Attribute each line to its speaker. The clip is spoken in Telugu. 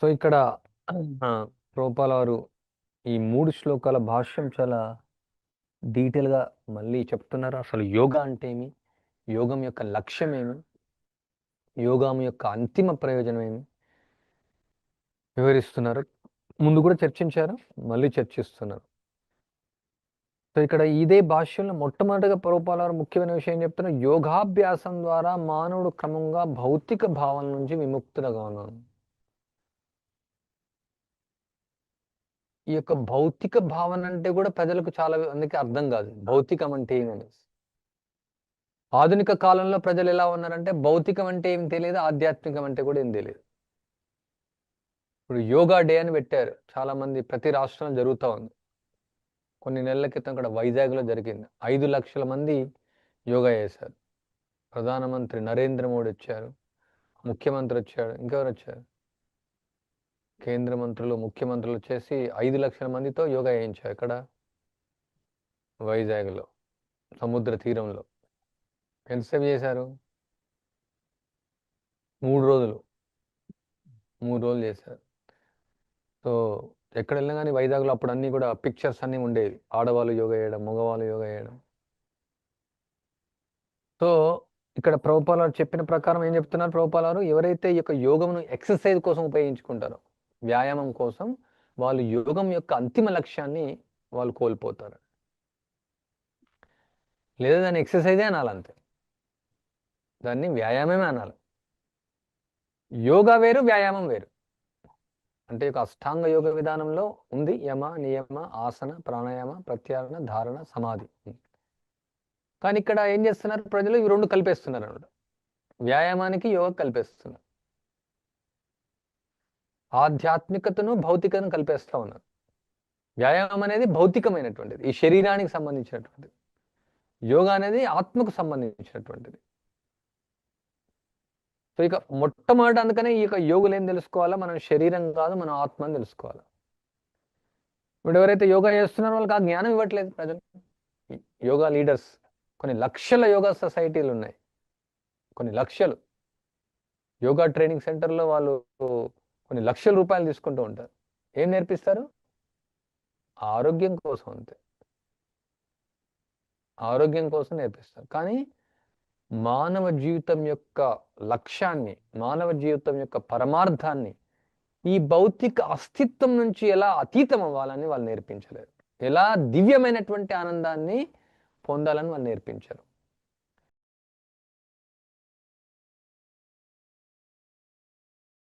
Speaker 1: సో ఇక్కడ ప్రోపాల్ వారు ఈ 3 శ్లోకాల భాష్యం చాలా డీటెయిల్‌గా మళ్ళీ చెప్తున్నారు. అసలు యోగా అంటే ఏమి? యోగం యొక్క లక్ష్యం ఏమి? యోగం యొక్క అంతిమ ప్రయోజనం ఏమి? వివరిస్తున్నారు. ముందు కూడా చర్చించారు. మళ్ళీ చర్చిస్తున్నారు. సో ఇక్కడ ఇదే భాష్యంలో మొట్టమొదటిగా ప్రోపాల్ వారు ముఖ్యమైన విషయం చెప్తున్నారు. యోగాభ్యాసం ద్వారా మానవుడు క్రమంగా భౌతిక భావన నుంచి విముక్తుడగును. ఈ యొక్క భౌతిక భావన అంటే కూడా ప్రజలకు చాలా మందికి అర్థం కాదు. భౌతికం అంటే ఏమనేసి. ఆధునిక కాలంలో ప్రజలు ఎలా ఉన్నారంటే భౌతికం అంటే ఏం తెలియదు, ఆధ్యాత్మికం అంటే కూడా ఏం తెలియదు. ఇప్పుడు యోగా డే అని పెట్టారు. చాలా మంది ప్రతి రాష్ట్రంలో జరుగుతా ఉంది. కొన్ని నెలల క్రితం ఇక్కడ వైజాగ్‌లో జరిగింది. 5 లక్షల మంది యోగా చేశారు. ప్రధానమంత్రి నరేంద్ర మోడీ వచ్చారు. ముఖ్యమంత్రి వచ్చాడు. ఇంకెవరు వచ్చారు? కేంద్ర మంత్రులు, ముఖ్యమంత్రులు వచ్చేసి 5 లక్షల మందితో యోగా చేయించారు. ఎక్కడ? వైజాగ్‌లో, సముద్ర తీరంలో. ఎంతసేపు చేశారు? 3 రోజులు. 3 రోజులు చేశారు. సో ఎక్కడ వెళ్ళినా కానీ వైజాగ్‌లో అప్పుడు అన్నీ కూడా పిక్చర్స్ అన్నీ ఉండేవి. ఆడవాళ్ళు యోగా చేయడం, మగవాళ్ళు యోగా చేయడం. సో ఇక్కడ ప్రభుపాల్ వారు చెప్పిన ప్రకారం ఏం చెప్తున్నారు ప్రభుపాల్ వారు? ఎవరైతే ఈ యొక్క యోగమును ఎక్సర్సైజ్ కోసం ఉపయోగించుకుంటారో, వ్యాయామం కోసం, వాళ్ళు యోగం యొక్క అంతిమ లక్ష్యాన్ని వాళ్ళు కోల్పోతారు. లేదా దాన్ని ఎక్సర్సైజే అనాలి అంతే. దాన్ని వ్యాయామమే అనాలి. యోగా వేరు, వ్యాయామం వేరు. అంటే ఒక అష్టాంగ యోగ విధానంలో ఉంది యమ, నియమ, ఆసన, ప్రాణాయామ, ప్రత్యాహార, ధారణ, సమాధి. కానీ ఇక్కడ ఏం చేస్తున్నారు ప్రజలు? ఇవి 2 కలిపేస్తున్నారు అన్నమాట. వ్యాయామానికి యోగ కలిపేస్తున్నారు. ఆధ్యాత్మికతను, భౌతికతను కలిపేస్తా ఉన్నారు. వ్యాయామం అనేది భౌతికమైనటువంటిది, ఈ శరీరానికి సంబంధించినటువంటిది. యోగా అనేది ఆత్మకు సంబంధించినటువంటిది. సో ఇక మొట్టమొదట అందుకనే ఈ యొక్క యోగులు ఏం తెలుసుకోవాలా? మనం శరీరం కాదు, మనం ఆత్మని తెలుసుకోవాలి. ఇప్పుడు ఎవరైతే యోగా చేస్తున్నారో వాళ్ళకి ఆ జ్ఞానం ఇవ్వట్లేదు ప్రజలు. యోగా లీడర్స్, కొన్ని లక్షల యోగా సొసైటీలు ఉన్నాయి. కొన్ని లక్షలు యోగా ట్రైనింగ్ సెంటర్లో వాళ్ళు కొన్ని లక్షల రూపాయలు తీసుకుంటూ ఉంటారు. ఏం నేర్పిస్తారు? ఆరోగ్యం కోసం అంతే. ఆరోగ్యం కోసం నేర్పిస్తారు. కానీ మానవ జీవితం యొక్క లక్ష్యాన్ని, మానవ జీవితం యొక్క పరమార్థాన్ని ఈ భౌతిక అస్తిత్వం నుంచి ఎలా అతీతం అవ్వాలని వాళ్ళు నేర్పించలేరు. ఎలా దివ్యమైనటువంటి ఆనందాన్ని పొందాలని వాళ్ళు నేర్పించారు.